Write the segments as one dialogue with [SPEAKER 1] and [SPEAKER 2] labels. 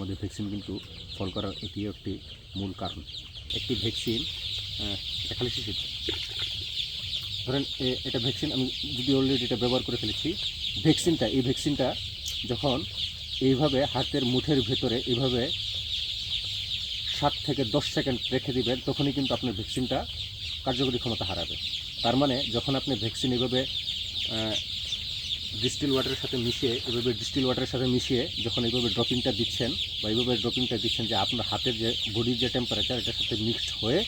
[SPEAKER 1] আমাদের ভ্যাকসিন কিন্তু ফল করার এটিও একটি মূল কারণ। একটি ভ্যাকসিন খালি শিশির ধরেন এটা ভ্যাকসিন আমি যদি অলরেডি এটা ব্যবহার করে ফেলেছি, এই ভ্যাকসিনটা যখন এইভাবে হাতের মুঠের ভেতরে এইভাবে 7 থেকে 10 সেকেন্ড রেখে দিবেন, তখনই কিন্তু আপনার ভ্যাকসিনটা কার্যকরী ক্ষমতা হারাবে। তার মানে যখন আপনি ভ্যাকসিন এইভাবে ডিস্টিল ওয়াটারের সাথে মিশিয়ে যখন এইভাবে ড্রপিংটা দিচ্ছেন যে আপনার হাতের যে বডির যে টেম্পারেচার এটার সাথে মিক্সড হয়ে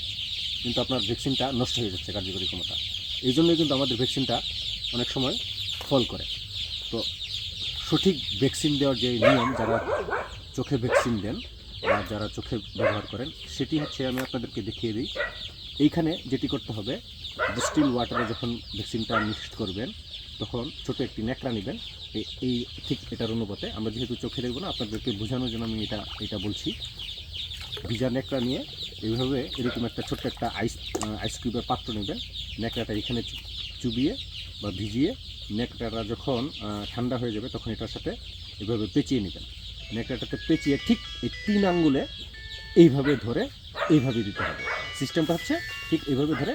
[SPEAKER 1] কিন্তু আপনার ভ্যাকসিনটা নষ্ট হয়ে যাচ্ছে কার্যকরী ক্ষমতা। এই জন্যই কিন্তু আমাদের ভ্যাকসিনটা অনেক সময় ফল করে। তো সঠিক ভ্যাকসিন দেওয়ার যে নিয়ম, যারা চোখে ভ্যাকসিন দেন বা যারা চোখে ব্যবহার করেন, সেটি হচ্ছে আমি আপনাদেরকে দেখিয়ে দিই। এইখানে যেটি করতে হবে, ডিস্টিল ওয়াটারে যখন ভ্যাকসিনটা মিক্সড করবেন তখন ছোটো একটি ন্যাকড়া নেবেন। এই ঠিক এটার অনুপাতে, আমরা যেহেতু চোখে দেখব না, আপনাদেরকে বোঝানোর জন্য আমি এটা বলছি। ভিজা ন্যাকড়া নিয়ে এইভাবে এরকম একটা ছোট্ট একটা আইস কিউবের পাত্র নেবেন। ন্যাকড়াটা এখানে চুবিয়ে বা ভিজিয়ে ন্যাকড়াটা যখন ঠান্ডা হয়ে যাবে তখন এটার সাথে এভাবে পেঁচিয়ে নেবেন। ন্যাকড়াটাতে পেঁচিয়ে ঠিক এই 3 আঙ্গুলে এইভাবে ধরে এইভাবে দিতে হবে। সিস্টেমটা হচ্ছে ঠিক এইভাবে ধরে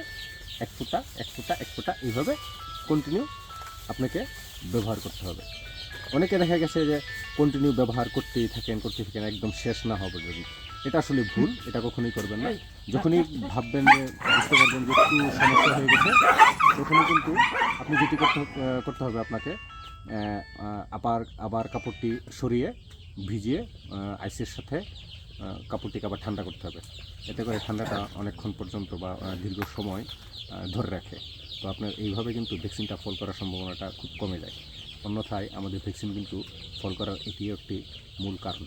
[SPEAKER 1] 1 ফোঁটা 1 ফোঁটা 1 ফোঁটা এইভাবে কন্টিনিউ আপনাকে ব্যবহার করতে হবে। অনেকে দেখা গেছে যে কন্টিনিউ ব্যবহার করতেই থাকেন একদম শেষ না হওয়া পর্যন্ত। এটা আসলে ভুল, এটা কখনোই করবেন না। যখনই ভাববেন যে বুঝতে পারবেন যে একটু সমস্যা হয়ে গেছে, তখনই কিন্তু আপনি যেটি করতে হবে আপনাকে আবার কাপড়টি সরিয়ে ভিজিয়ে আইসের সাথে কাপড়টিকে আবার ঠান্ডা করতে হবে। এতে করে ঠান্ডাটা অনেকক্ষণ পর্যন্ত বা দীর্ঘ সময় ধরে রাখে। তো আপনার এইভাবে কিন্তু ভ্যাকসিনটা ফল করার সম্ভাবনাটা খুব কমে যায়। অন্যথায় আমাদের ভ্যাকসিন কিন্তু ফল করার এটিও একটি মূল কারণ।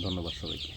[SPEAKER 1] ধন্যবাদ সবাইকে।